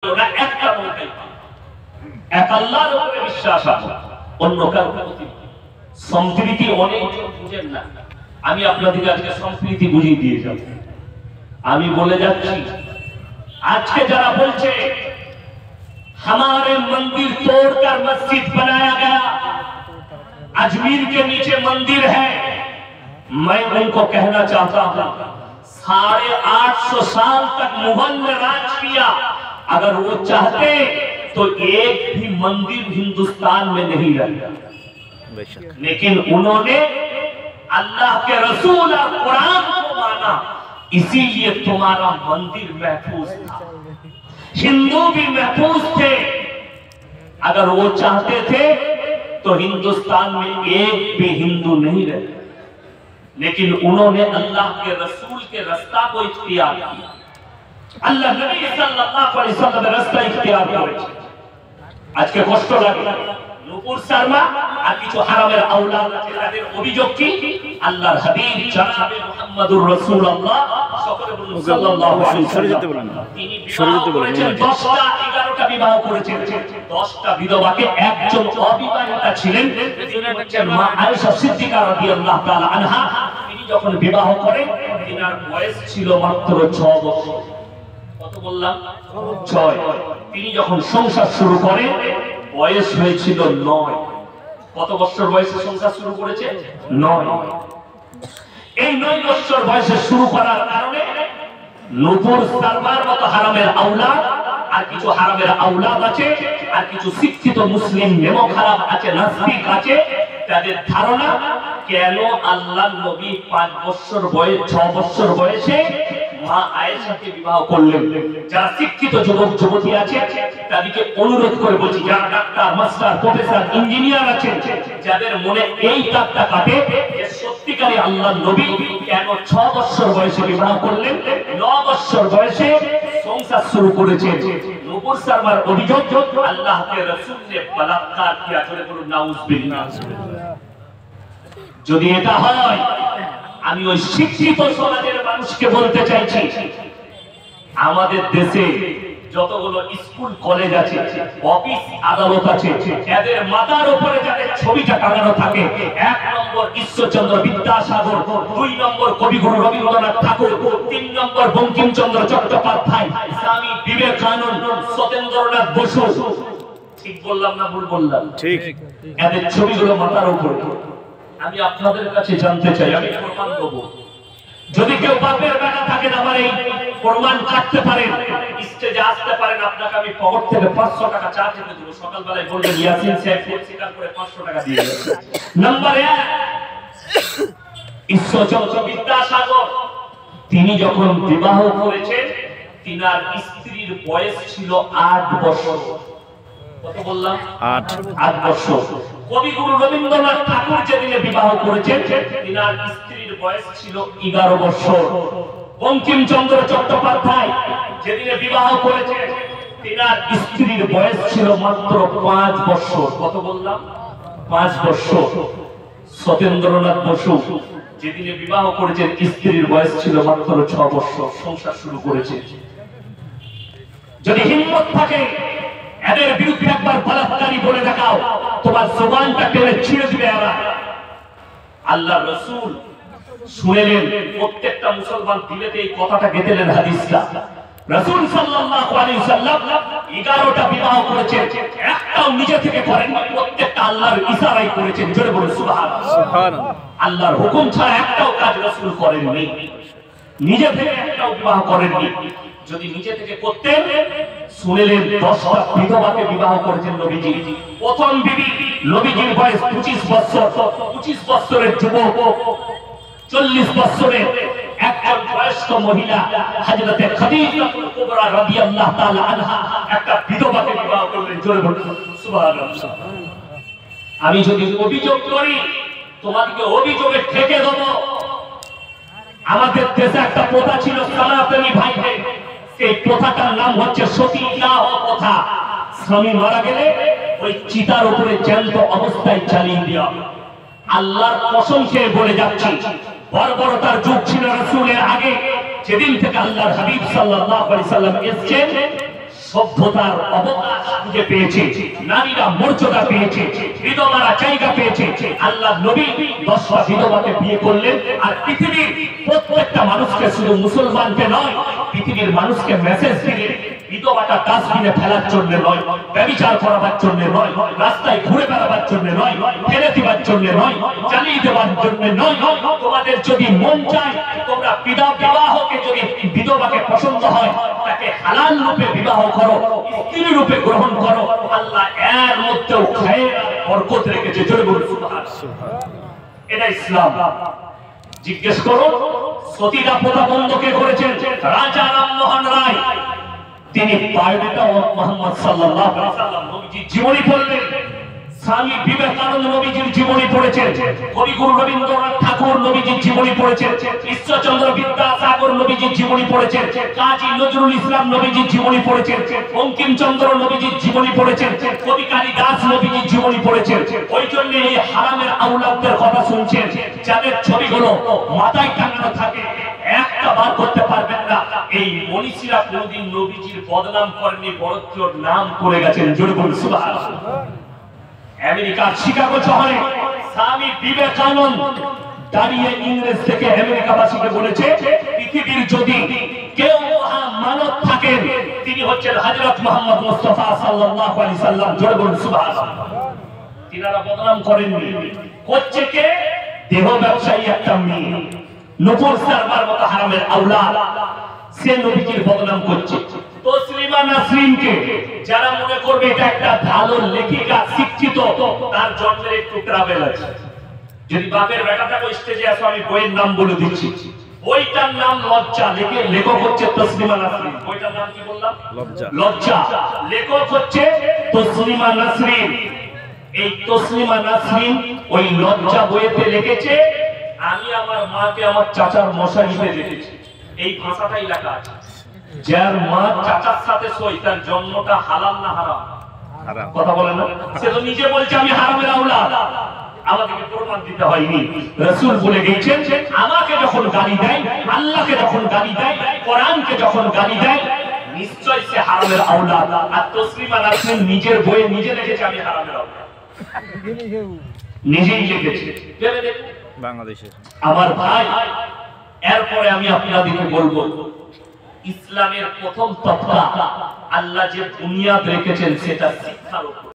না একটা নৌকাই এক আল্লাহর উপরে বিশ্বাস আছে, অন্য কারো প্রতি সম্প্রীতি অনেকজন বুঝেন না। আমি আপনাদের আজকে সম্প্রীতি বুঝিয়ে দিয়ে যাব। আমি বলে যাচ্ছি, আজকে যারা বলছে हमारे मंदिर तोड़कर मस्जिद बनाया गया, अजमेर के नीचे मंदिर है, मैं उनको कहना चाहता हूं 850 साल तक मुगल ने राज किया। अगर वो चाहते तो एक भी मंदिर हिंदुस्तान में नहीं रहता, लेकिन उन्होंने अल्लाह के रसूल और कुरान को माना, इसीलिए तुम्हारा मंदिर महफूज था, हिंदू भी महफूज थे। अगर वो चाहते थे तो हिंदुस्तान में एक भी हिंदू नहीं रहते, लेकिन उन्होंने अल्लाह के रसूल के रास्ता को इख्तियार किया, अल्लाह नबी सल्लल्लाहु अलैहि वसल्लम রাস্তা ইখতিয়ার করেছে। আজকে কষ্ট লাগে, নূপুর শর্মা আর কিছু হারামের আওলাদ আছে, তাদের অভিযোগ কি? আল্লাহর হাবিব জনাবে মুহাম্মদুর রাসূলুল্লাহ সাল্লাল্লাহু আলাইহি ওয়াসাল্লাম তিনি বিবাহ করেছেন 10টা 11টা বিবাহ করেছেন। 10টা বিধবাকে একজন অবিবাহিতা ছিলেন, তিনি হচ্ছেন মা আয়েশা সিদ্দিকা রাদিয়াল্লাহু তাআলা আনহা। তিনি যখন বিবাহ করেন তিনার বয়স ছিল মাত্র 6 বছর। কত বললাম? 6। তিনি যখন সংসার শুরু করেন বয়স হয়েছিল 9। কত বছর বয়সে সংসার শুরু করেছে? 9। এই 9 বছর বয়সে শুরু করার কারণে নূপুর শর্মার মতো হারামের আওলাদ আর কিছু হারামের আওলাদ আছে, আর কিছু শিক্ষিত মুসলিম মেমো খারাপ আছে, নাস্তিক আছে, তাদের ধারণা কেন আল্লাহর নবী 5 বছর বয়স 6 বছর বয়সে মা আয়েশাকে বিবাহ করলেন। যারা শিক্ষিত যুবক যুবতী আছে তাদেরকে অনুরোধ করে বলছি, যারা ডাক্তার, মাস্টার, প্রফেসর, ইঞ্জিনিয়ার আছেন, যাদের মনে এই দাগটা কাটে যে সত্যিকারী আল্লাহর নবী কেন 6 বছর বয়সে বিবাহ করলেন, 9 বছর বয়সে সংসার শুরু করেছেন। নূপুর শর্মার অভিযোগ আল্লাহর রাসূল ने বলাৎকার কিয়া। চলে বলুন নাউজুবিল্লাহ। যদি এটা হয়, আমি ওই শিক্ষিত সমাজের মানুষকে বলতে চাইছি, আমাদের দেশে যতগুলো স্কুল কলেজ আছে, অফিস আদালত আছে, এদের মাথার উপরে যাদের ছবিটা টাঙানো থাকে, 1 নম্বর ঈশ্বরচন্দ্র বিদ্যাসাগর, 2 নম্বর কবিগুরু রবীন্দ্রনাথ ঠাকুর, 3 নম্বর বঙ্কিমচন্দ্র চট্টোপাধ্যায়, স্বামী বিবেকানন্দ, সত্যেন্দ্রনাথ বসু। ঠিক বললাম না ভুল বললাম? ঠিক। এদের ছবিগুলো মাথার উপরে। আমি আপনাদের কাছে জানতে চাই, আমি প্রমাণ দেব। যদি কেউ বাপের বেটা থাকেন, আমার এই প্রমাণ কাটতে পারেন, স্টেজে আসতে পারেন, আপনাকে আমি পকেট থেকে 500 টাকা চার্জ করে দেব। সকালবেলায় বলবেন ইয়াসিন সাহেব স্বীকার করে 500 টাকা দিয়ে দেবেন। নাম্বার 1, ঈশ্বরচন্দ্র বিদ্যাসাগর তিনি যখন বিবাহ করেছেন, তিনার স্ত্রীর বয়স ছিল 8 বছর। কত বললাম? 8 বছর। কবিগুরু রবীন্দ্রনাথ ঠাকুর যেদিনে বিবাহ করেছেন, তিনার স্ত্রীর বয়স ছিল 11 বছর। বঙ্কিমচন্দ্র চট্টোপাধ্যায় যেদিনে বিবাহ করেছেন, তিনার স্ত্রীর বয়স ছিল মাত্র 5 বছর। কত বললাম? 5 বছর। সত্যেন্দ্রনাথ বসু যেদিনে বিবাহ করেছেন, স্ত্রীর বয়স ছিল মাত্র 6 বছর। সংসার শুরু করেছে। যদি হিম্মত থাকে এদের বিরুদ্ধে একবার বলাৎকারী বলে দেখাও, তোমার জবানটা টেনে ছিঁড়ে দিবে এরা। আল্লাহর রাসূল শুনেলেন, প্রত্যেকটা মুসলমান দিলেতে এই কথাটা গেঁথেলেন হাদিসটা। রাসূল সাল্লাল্লাহু আলাইহি ওয়াসাল্লাম 11টা বিবাহ করেছেন, একটাও নিজে থেকে করেন না, প্রত্যেকটা আল্লাহর ইশারায় করেছেন। জোরে বলুন সুবহানাল্লাহ। সুবহানাল্লাহ। আল্লাহর হুকুম ছাড়া একটাও কাজ রাসূল করেননি, নিজে থেকে একটাও বিবাহ করেননি। যদি নিজে থেকে করতেন, শুনেলেন 10টা বিধবাকে বিবাহ করেছেন নবীজি। প্রথম বিবি, নবীজির বয়স 25 বছর। 25 বছরের যুবক, 40 বছরের একজন বয়স্ক মহিলা হযরতে খাদিজাতুল কুবরা রাদিয়াল্লাহু তাআলা আনহা একটা বিধবাকে বিবাহ করলেন। জোরে বলুন সুবহানাল্লাহ। আমি যদি অভিযোগ করি, তোমাদেরকে অভিযোগে ঠেকে দেব। আমাদের দেশে একটা প্রথা ছিল, সনাতনী ভাইদের, এই প্রথাটার নাম হচ্ছে সতী বিবাহ প্রথা। স্বামী মারা গেলে ওই চিতার উপরে জ্যান্ত অবস্থায় জ্বালিয়ে দেওয়া। আল্লাহর কসম খেয়ে বলে যাচ্ছি, বর্বরতার যুগ ছিল রাসূলের আগে। যেদিন থেকে আল্লাহর হাবিব সাল্লাল্লাহু আলাইহি সাল্লাম এসেছেন, সভ্যতার অবকাশ খুঁজে পেয়েছে, নারীরা মর্যাদা পেয়েছে, বিধবারা জায়গা পেয়েছে। আল্লাহ নবী 10টা বিধবাকে বিয়ে করলেন। আর পৃথিবীর প্রত্যেকটা মানুষকে, শুধু মুসলমানকে নয়, পৃথিবীর মানুষকে মেসেজ দিলেন, বিধবাটা ডাস্টবিনে ফেলার জন্য নয়, ব্যভিচার করাবার জন্য নয়, রাস্তায় ঘুরে বেড়াবার জন্য নয়, ফেলে দেবার জন্য নয়, জ্বালিয়ে দেওয়ার জন্য নয়। তোমাদের যদি মন চায়, তোমরা বিবাহকে যদি বিধবাকে পছন্দ হয়, তাকে হালাল রূপে বিবাহ করো, স্ত্রী রূপে গ্রহণ করো। আল্লাহ এর মধ্যেও খায়ের আর বরকত রেখেছে। জোরে বলুন সুবহানাল্লাহ। এটা ইসলাম। জিজ্ঞেস করো, সতীদাহ প্রথা বন্ধ কে করেছেন? রাজা রামমোহন রায়। তিনি বায়োডাটা মুহাম্মদ সাল্লাল্লাহু আলাইহি ওয়াসাল্লাম নবীজির জীবনী পড়লেন। স্বামী বিবেকানন্দ নবীজির জীবনী পড়েছেন, কবিগুরু রবীন্দ্রনাথ ঠাকুর নবীজির জীবনী পড়েছেন, ঈশ্বরচন্দ্র বিদ্যাসাগর নবীজির জীবনী পড়েছেন, কাজী নজরুল ইসলাম নবীজির জীবনী পড়েছেন, বঙ্কিমচন্দ্র নবীজির জীবনী পড়েছেন, কবি কালিদাস নবীজির জীবনী পড়েছেন। ওই জন্য এই হারামের আওলাদদের কথা শুনছেন, যাদের ছবিগুলো মাথায় টাঙানো থাকে, একটা বার করতে পারবেন না। এই মনীষীরা কোনদিন নবীজির বদনাম করেননি, বরঞ্চ নাম করে গেছেন। জোরে বলুন সুবহানাল্লাহ। আমেরিকার শিকাগো শহরে স্বামী বিবেকানন্দ দাঁড়িয়ে ইংরেজ থেকে আমেরিকাবাসীকে বলেছে, পৃথিবীর যদি কেউ মানব থাকেন, তিনি হচ্ছেন হযরত মুহাম্মদ মুস্তাফা সাল্লাল্লাহু আলাইহি সাল্লাম। জোরে বলুন সুবহানাল্লাহ। তিনারা বদনাম করেননি। হচ্ছে কে? দেহ ব্যবসায়ী একটা মেয়ে, নূপুর সারবার মতো হারামের আওলাদ, সে নবীজির বদনাম করছে। তসলিমা নাসরিনকে যারা মনে করবে এটা একটা ভালো লেখিকা, শিক্ষিত, তার জন্মের একটু ট্রাভেল আছে। যদি বাপের বেটাটাকে স্টেজে আসো, আমি বইয়ের নাম বলে দিচ্ছি। বইটার নাম লজ্জা। লেখক হচ্ছে তসলিমা নাসরিন। বইটার নাম কি বললাম? লজ্জা। লেখক হচ্ছে তসলিমা নাসরিন। এই তসলিমা নাসরিন ওই লজ্জা বইতে লিখেছে, আমি আমার মাকে আমার চাচার মশারিতে দেখেছি। এই ভাষাটাই লেখা আছে। যার মা চাচার সাথে শোয়, তার জন্মটা হালাল না হারাম? কথা বলেন না। সে তো নিজে বলছে আমি হারামের আওলাদ। আমাদেরকে প্রমাণ দিতে হয়নি। রাসূল বলে গেছেন, আমাকে যখন গালি দেয়, আল্লাহকে যখন গালি দেয়, কোরআনকে যখন গালি দেয়, নিশ্চয় সে হারামের আওলাদ। আর তসলিমা নাসরিন নিজের বইয়ে নিজে লিখেছে আমি হারামের আওলাদ, নিজেই লিখেছে। ভেবে দেখুন বাংলাদেশের। আমার ভাই, এরপরে আমি আপনাদেরকে বলবো, ইসলামের প্রথম তফা আল্লাহ যে বুনিয়াদ রেখেছেন সেটা শিক্ষার উপর।